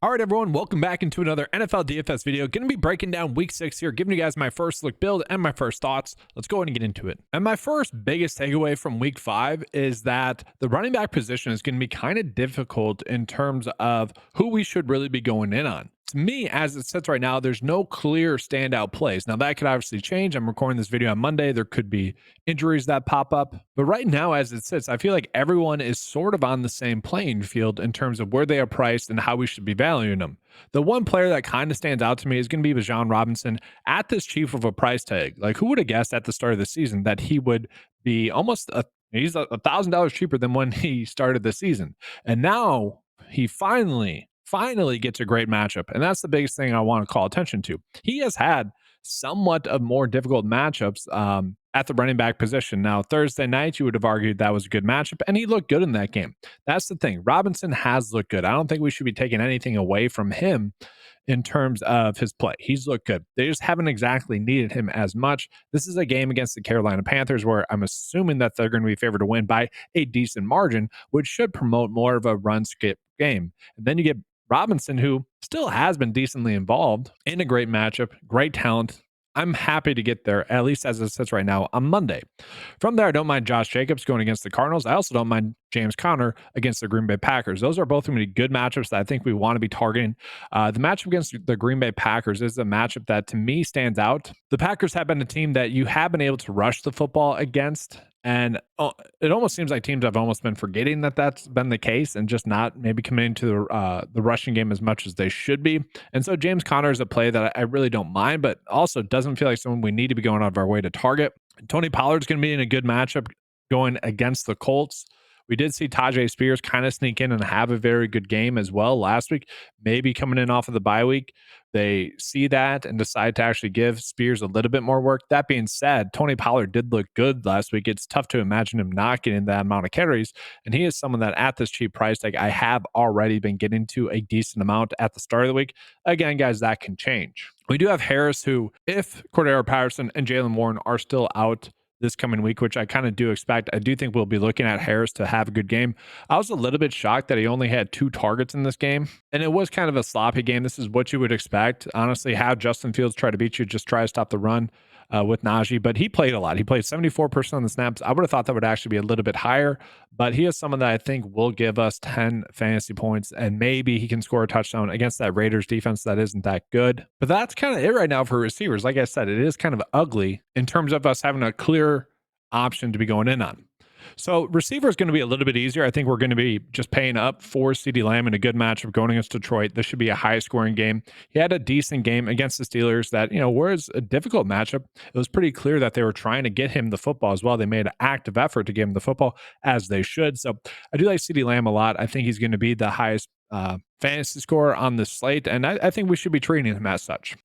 All right, everyone, welcome back into another NFL DFS video. Going to be breaking down week 6 here, giving you guys my first look build and my first thoughts. Let's go ahead and get into it. And my first biggest takeaway from week 5 is that the running back position is going to be kind of difficult in terms of who we should really be going in on. To me, as it sits right now, there's no clear standout plays. Now, that could obviously change. I'm recording this video on Monday. There could be injuries that pop up. But right now, as it sits, I feel like everyone is sort of on the same playing field in terms of where they are priced and how we should be valuing them. The one player that kind of stands out to me is going to be Bijan Robinson at this cheap of a price tag. Like, who would have guessed at the start of the season that he would be he's $1,000 cheaper than when he started the season. And now he finally gets a great matchup. And that's the biggest thing I want to call attention to. He has had somewhat of more difficult matchups at the running back position. Now, Thursday night, you would have argued that was a good matchup, and he looked good in that game. That's the thing. Robinson has looked good. I don't think we should be taking anything away from him in terms of his play. He's looked good. They just haven't exactly needed him as much. This is a game against the Carolina Panthers where I'm assuming that they're going to be favored to win by a decent margin, which should promote more of a run skip game. And then you get Robinson, who still has been decently involved in a great matchup, great talent. I'm happy to get there, at least as it sits right now on Monday. From there, I don't mind Josh Jacobs going against the Cardinals. I also don't mind James Conner against the Green Bay Packers. Those are both going to be good matchups that I think we want to be targeting. The matchup against the Green Bay Packers is a matchup that to me stands out. The Packers have been a team that you have been able to rush the football against. And it almost seems like teams have almost been forgetting that that's been the case and just not maybe committing to the rushing game as much as they should be. And so James Conner is a play that I really don't mind, but also doesn't feel like someone we need to be going out of our way to target. Tony Pollard's going to be in a good matchup going against the Colts. We did see Tajay Spears kind of sneak in and have a very good game as well last week, maybe coming in off of the bye week. They see that and decide to actually give Spears a little bit more work. That being said, Tony Pollard did look good last week. It's tough to imagine him not getting that amount of carries. And he is someone that at this cheap price tag, I have already been getting to a decent amount at the start of the week. Again, guys, that can change. We do have Harris, who, if Cordero Patterson and Jaylen Warren are still out this coming week, which I kind of do expect, I do think we'll be looking at Harris to have a good game. I was a little bit shocked that he only had 2 targets in this game, and it was kind of a sloppy game. This is what you would expect. Honestly, have Justin Fields try to beat you, just try to stop the run with Najee, but he played a lot. He played 74% of the snaps. I would have thought that would actually be a little bit higher, but he is someone that I think will give us 10 fantasy points, and maybe he can score a touchdown against that Raiders defense that isn't that good. But that's kind of it right now for receivers. Like I said, it is kind of ugly in terms of us having a clear option to be going in on. So receiver is going to be a little bit easier. I think we're going to be just paying up for CeeDee Lamb in a good matchup going against Detroit. This should be a high scoring game. He had a decent game against the Steelers that, was a difficult matchup. It was pretty clear that they were trying to get him the football as well. They made an active effort to get him the football, as they should. So I do like CeeDee Lamb a lot. I think he's going to be the highest fantasy scorer on the slate, and I think we should be treating him as such.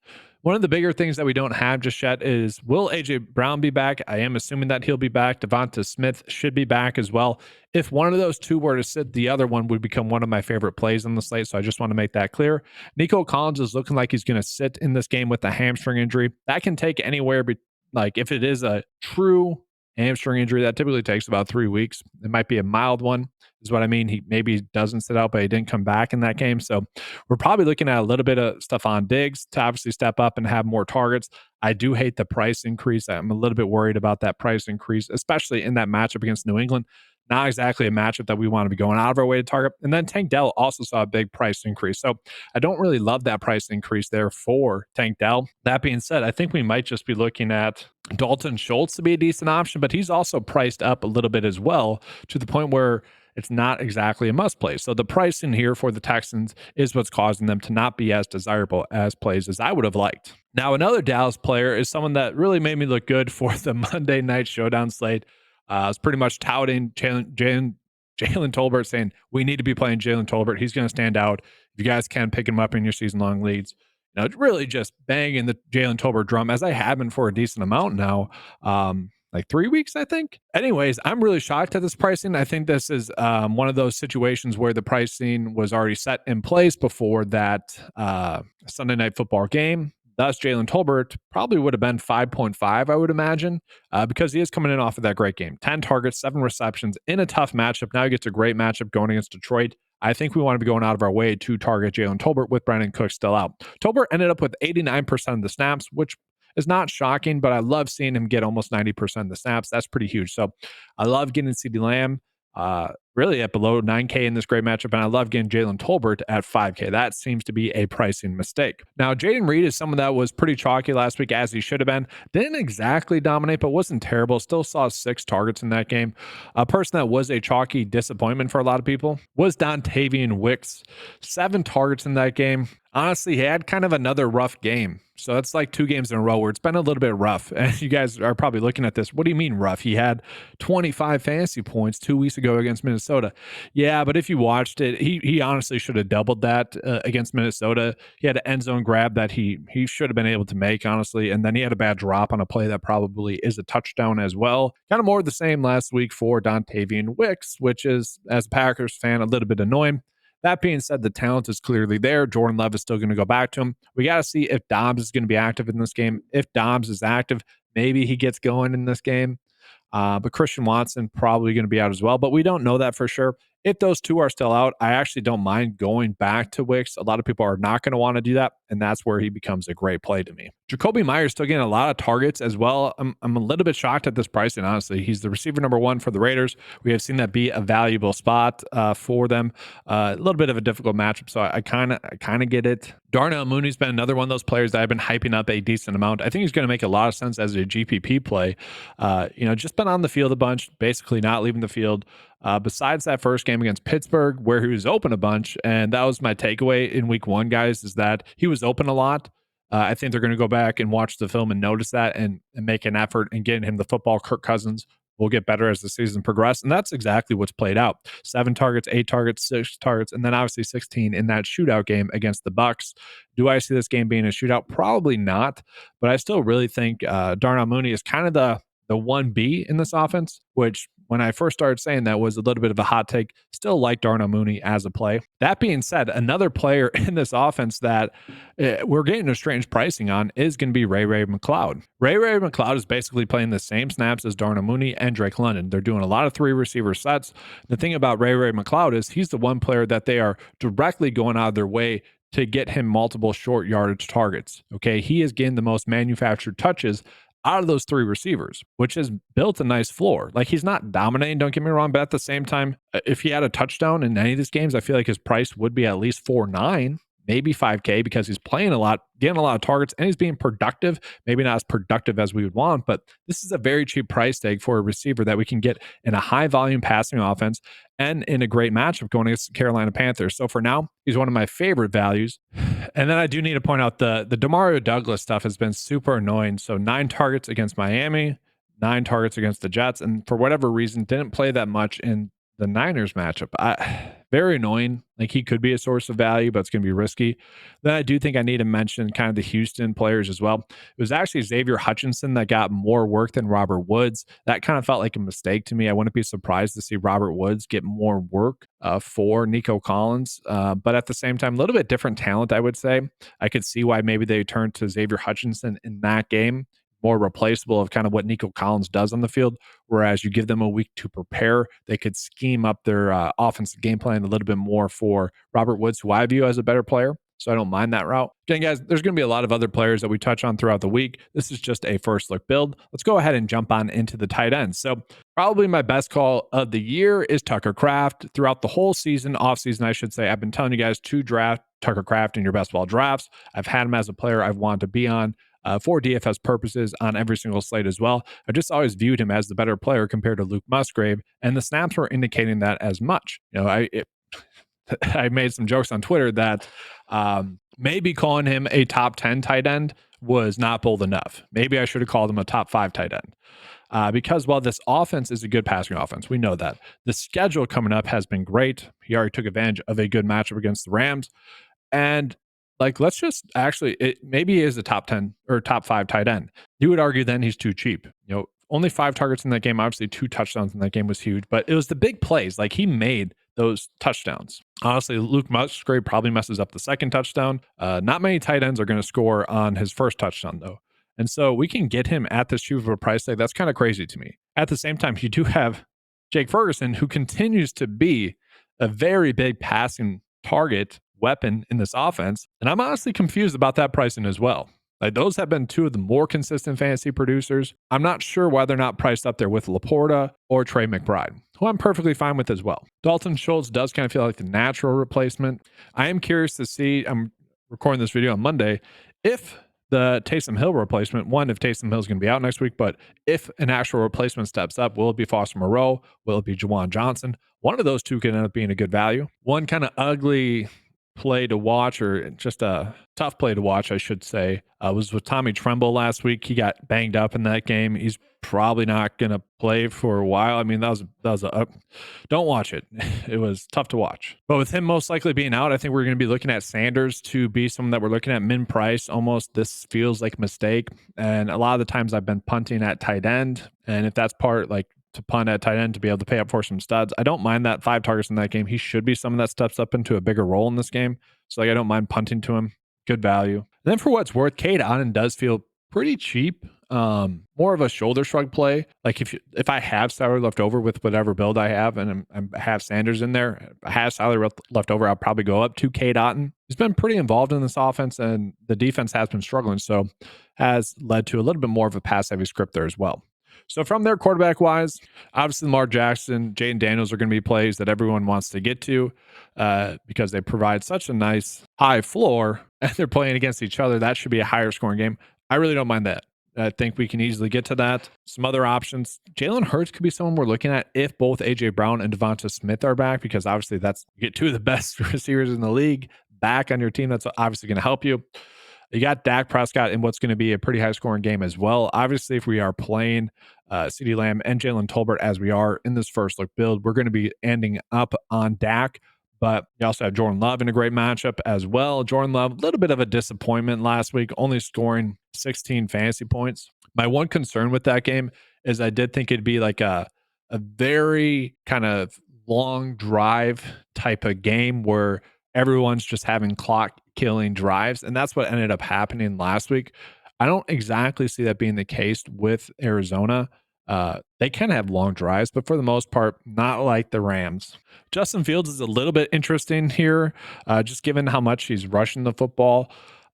One of the bigger things that we don't have just yet is, will AJ Brown be back? I am assuming that he'll be back. Devonta Smith should be back as well. If one of those two were to sit, the other one would become one of my favorite plays on the slate. So I just want to make that clear. Nico Collins is looking like he's going to sit in this game with a hamstring injury. That can take anywhere, like if it is a true hamstring injury, that typically takes about 3 weeks. It might be a mild one, is what I mean. He maybe doesn't sit out, but he didn't come back in that game. So we're probably looking at a little bit of stuff on Diggs to obviously step up and have more targets. I do hate the price increase. I'm a little bit worried about that price increase, especially in that matchup against New England. Not exactly a matchup that we want to be going out of our way to target. And then Tank Dell also saw a big price increase. So I don't really love that price increase there for Tank Dell. That being said, I think we might just be looking at Dalton Schultz to be a decent option, but he's also priced up a little bit as well, to the point where it's not exactly a must play. So the pricing here for the Texans is what's causing them to not be as desirable as plays as I would have liked. Now, another Dallas player is someone that really made me look good for the Monday night showdown slate. I was pretty much touting Jalen Tolbert, saying we need to be playing Jalen Tolbert. He's going to stand out. If you guys can pick him up in your season-long leagues, really just banging the Jalen Tolbert drum, as I have been for a decent amount now. Like 3 weeks, I think. Anyways, I'm really shocked at this pricing. I think this is one of those situations where the pricing was already set in place before that Sunday night football game. Thus, Jalen Tolbert probably would have been 5.5, I would imagine, because he is coming in off of that great game. 10 targets, 7 receptions in a tough matchup. Now he gets a great matchup going against Detroit. I think we want to be going out of our way to target Jalen Tolbert with Brandon Cooks still out. Tolbert ended up with 89% of the snaps, which is not shocking, but I love seeing him get almost 90% of the snaps. That's pretty huge. So I love getting CeeDee Lamb really at below 9K in this great matchup. And I love getting Jalen Tolbert at 5K. That seems to be a pricing mistake. Now, Jaden Reed is someone that was pretty chalky last week, as he should have been. Didn't exactly dominate, but wasn't terrible. Still saw 6 targets in that game. A person that was a chalky disappointment for a lot of people was Dontavian Wicks. 7 targets in that game. Honestly, he had kind of another rough game. So that's like 2 games in a row where it's been a little bit rough. And you guys are probably looking at this. What do you mean rough? He had 25 fantasy points 2 weeks ago against Minnesota. Yeah, but if you watched it, he honestly should have doubled that against Minnesota. He had an end zone grab that he should have been able to make, honestly. And then he had a bad drop on a play that probably is a touchdown as well. Kind of more of the same last week for Dontavian Wicks, which is, as a Packers fan, a little bit annoying. That being said, the talent is clearly there. Jordan Love is still going to go back to him. We got to see if Dobbs is going to be active in this game. If Dobbs is active, maybe he gets going in this game. But Christian Watson probably going to be out as well. But we don't know that for sure. If those two are still out, I actually don't mind going back to Wicks. A lot of people are not going to want to do that, and that's where he becomes a great play to me. Jacoby Myers still getting a lot of targets as well. I'm a little bit shocked at this pricing, honestly. He's the receiver number 1 for the Raiders. We have seen that be a valuable spot for them. A little bit of a difficult matchup, so I kind of get it. Darnell Mooney's been another one of those players that I've been hyping up a decent amount. I think he's going to make a lot of sense as a GPP play. Just been on the field a bunch, basically not leaving the field. Besides that first game against Pittsburgh, where he was open a bunch, and that was my takeaway in week 1, guys, is that he was open a lot. I think they're going to go back and watch the film and notice that and make an effort in getting him the football. Kirk Cousins will get better as the season progresses, and that's exactly what's played out. 7 targets, 8 targets, 6 targets, and then obviously 16 in that shootout game against the Bucs. Do I see this game being a shootout? Probably not, but I still really think Darnell Mooney is kind of the 1B in this offense, which when I first started saying that was a little bit of a hot take. Still like Darnell Mooney as a play. That being said, another player in this offense that we're getting a strange pricing on is going to be Ray McCloud. Ray McCloud is basically playing the same snaps as Darnell Mooney and Drake London. They're doing a lot of 3 receiver sets. The thing about Ray McCloud is he's the one player that they are directly going out of their way to get him multiple short yardage targets. Okay, he is getting the most manufactured touches out of those 3 receivers, which has built a nice floor. Like, he's not dominating, don't get me wrong, but at the same time, if he had a touchdown in any of these games, I feel like his price would be at least 4.9, maybe 5K, because he's playing a lot, getting a lot of targets, and he's being productive. Maybe not as productive as we would want, but this is a very cheap price tag for a receiver that we can get in a high volume passing offense and in a great matchup going against the Carolina Panthers. So for now, he's one of my favorite values. And then I do need to point out the Demario Douglas stuff has been super annoying. So 9 targets against Miami, 9 targets against the Jets, and for whatever reason, didn't play that much in the Niners matchup. Very annoying. Like, he could be a source of value, but it's going to be risky. Then I do think I need to mention kind of the Houston players as well. It was actually Xavier Hutchinson that got more work than Robert Woods. That kind of felt like a mistake to me. I wouldn't be surprised to see Robert Woods get more work for Nico Collins. But at the same time, a little bit different talent, I would say. I could see why maybe they turned to Xavier Hutchinson in that game. More replaceable of kind of what Nico Collins does on the field, whereas you give them a week to prepare, they could scheme up their offensive game plan a little bit more for Robert Woods, who I view as a better player. So I don't mind that route. Again, guys, there's going to be a lot of other players that we touch on throughout the week. This is just a first look build. Let's go ahead and jump on into the tight ends. So probably my best call of the year is Tucker Kraft. Throughout the whole season, off season, I should say, I've been telling you guys to draft Tucker Kraft in your best ball drafts. I've had him as a player I've wanted to be on. For DFS purposes on every single slate as well. I just always viewed him as the better player compared to Luke Musgrave, and the snaps were indicating that as much. I made some jokes on Twitter that maybe calling him a top 10 tight end was not bold enough. Maybe I should have called him a top 5 tight end. Because while this offense is a good passing offense, we know that. The schedule coming up has been great. He already took advantage of a good matchup against the Rams. And let's just actually, maybe he is a top 10 or top 5 tight end. You would argue then he's too cheap. Only 5 targets in that game. Obviously, 2 touchdowns in that game was huge, but it was the big plays. Like, he made those touchdowns. Honestly, Luke Musgrave probably messes up the second touchdown. Not many tight ends are going to score on his first touchdown, though. And so we can get him at this cheap of a price tag. That's kind of crazy to me. At the same time, you do have Jake Ferguson, who continues to be a very big passing target weapon in this offense. And I'm honestly confused about that pricing as well. Like those have been two of the more consistent fantasy producers. I'm not sure why they're not priced up there with Laporta or Trey McBride, who I'm perfectly fine with as well. Dalton Schultz does kind of feel like the natural replacement. I am curious to see, I'm recording this video on Monday, if the Taysom Hill replacement, one, if Taysom Hill is going to be out next week, but if an actual replacement steps up, will it be Foster Moreau? Will it be Jawan Johnson? One of those two can end up being a good value. One kind of ugly play to watch, or just a tough play to watch, I should say, was with Tommy Tremble last week. He got banged up in that game. He's probably not going to play for a while. I mean, don't watch it. It was tough to watch. But with him most likely being out, I think we're going to be looking at Sanders to be someone that we're looking at min price. Almost this feels like a mistake. And a lot of the times I've been punting at tight end. And if that's part, like, to punt at tight end to be able to pay up for some studs, I don't mind that 5 targets in that game. He should be someone that steps up into a bigger role in this game. So like, I don't mind punting to him. Good value. And then for what it's worth, Cade Otton does feel pretty cheap. More of a shoulder shrug play. Like if I have salary left over with whatever build I have, and I have Sanders in there, I have salary left over, I'll probably go up to Cade Otton. He's been pretty involved in this offense, and the defense has been struggling, so has led to a little bit more of a pass-heavy script there as well. So from there, quarterback-wise, obviously Lamar Jackson, Jaden Daniels are going to be plays that everyone wants to get to because they provide such a nice high floor, and they're playing against each other. That should be a higher scoring game. I really don't mind that. I think we can easily get to that. Some other options. Jalen Hurts could be someone we're looking at if both A.J. Brown and Devonta Smith are back, because obviously you get two of the best receivers in the league back on your team. That's obviously going to help you. You got Dak Prescott in what's going to be a pretty high-scoring game as well. Obviously, if we are playing CeeDee Lamb and Jalen Tolbert as we are in this first look build, we're going to be ending up on Dak. But you also have Jordan Love in a great matchup as well. Jordan Love, a little bit of a disappointment last week, only scoring 16 fantasy points. My one concern with that game is I did think it'd be like a very kind of long drive type of game where everyone's just having clock killing drives. And that's what ended up happening last week. I don't exactly see that being the case with Arizona. They can have long drives, but for the most part, not like the Rams. Justin Fields is a little bit interesting here, just given how much he's rushing the football.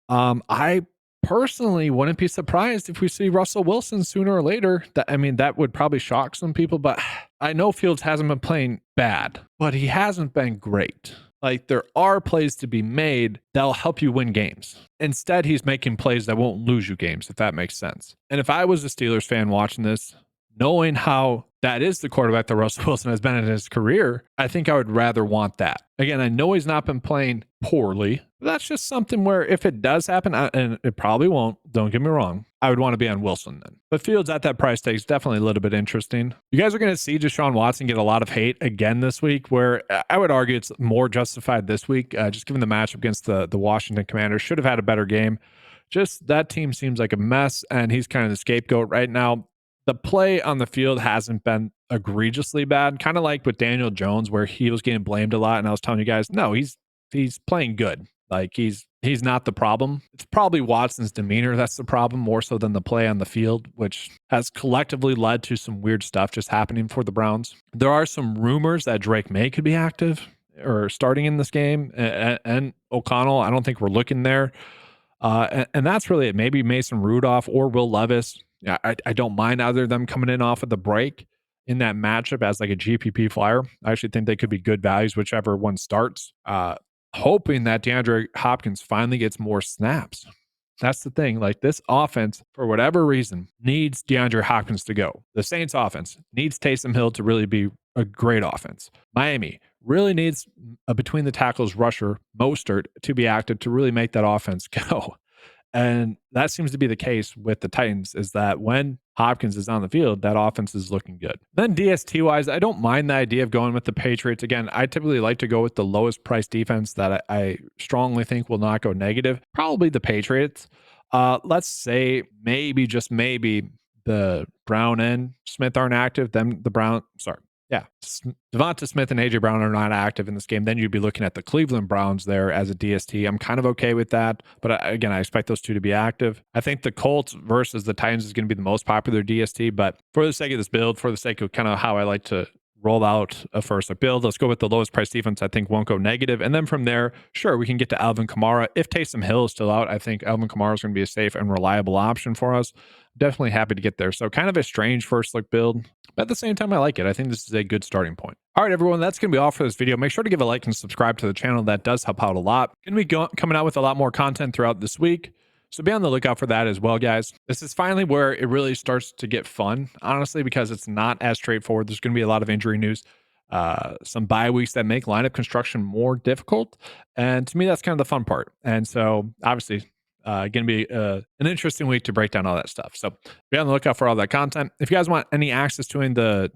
I personally wouldn't be surprised if we see Russell Wilson sooner or later. That would probably shock some people, but I know Fields hasn't been playing bad, but he hasn't been great. Like, there are plays to be made that'll help you win games. Instead, he's making plays that won't lose you games, if that makes sense. And if I was a Steelers fan watching this, knowing how that is the quarterback that Russell Wilson has been in his career, I think I would rather want that. Again, I know he's not been playing poorly, but that's just something where if it does happen, and it probably won't, don't get me wrong, I would want to be on Wilson then. But Fields at that price tag is definitely a little bit interesting. You guys are going to see Deshaun Watson get a lot of hate again this week, where I would argue it's more justified this week, just given the matchup against the Washington Commanders. Should have had a better game. Just that team seems like a mess, and he's kind of the scapegoat right now. The play on the field hasn't been egregiously bad, kind of like with Daniel Jones, where he was getting blamed a lot. And I was telling you guys, no, he's playing good. Like he's not the problem. It's probably Watson's demeanor that's the problem, more so than the play on the field, which has collectively led to some weird stuff just happening for the Browns. There are some rumors that Drake May could be active or starting in this game, and O'Connell. I don't think we're looking there. And that's really it. Maybe Mason Rudolph or Will Levis. Yeah, I don't mind either of them coming in off of the break in that matchup as like a GPP flyer. I actually think they could be good values, whichever one starts. Hoping that DeAndre Hopkins finally gets more snaps. That's the thing. Like, this offense, for whatever reason, needs DeAndre Hopkins to go. The Saints offense needs Taysom Hill to really be a great offense. Miami really needs a between the tackles rusher, Mostert, to be active to really make that offense go. And that seems to be the case with the Titans, is that when Hopkins is on the field, that offense is looking good. Then DST-wise, I don't mind the idea of going with the Patriots. Again, I typically like to go with the lowest price defense that I strongly think will not go negative. Probably the Patriots. Let's say maybe, just maybe, the Brown and Smith aren't active. Devonta Smith and A.J. Brown are not active in this game. Then you'd be looking at the Cleveland Browns there as a DST. I'm kind of okay with that. But again, I expect those two to be active. I think the Colts versus the Titans is going to be the most popular DST. But for the sake of this build, for the sake of kind of how I like to roll out a first look build. Let's go with the lowest price defense I think won't go negative. And then from there, sure, we can get to Alvin Kamara. If Taysom Hill is still out, I think Alvin Kamara is going to be a safe and reliable option for us. Definitely happy to get there. So kind of a strange first look build, but at the same time, I like it. I think this is a good starting point. All right, everyone, that's going to be all for this video. Make sure to give a like and subscribe to the channel. That does help out a lot. Going to be coming out with a lot more content throughout this week. So be on the lookout for that as well, guys. This is finally where it really starts to get fun, honestly, because it's not as straightforward. There's going to be a lot of injury news, some bye weeks that make lineup construction more difficult. And to me, that's kind of the fun part. And so obviously, going to be an interesting week to break down all that stuff. So be on the lookout for all that content. If you guys want any access to the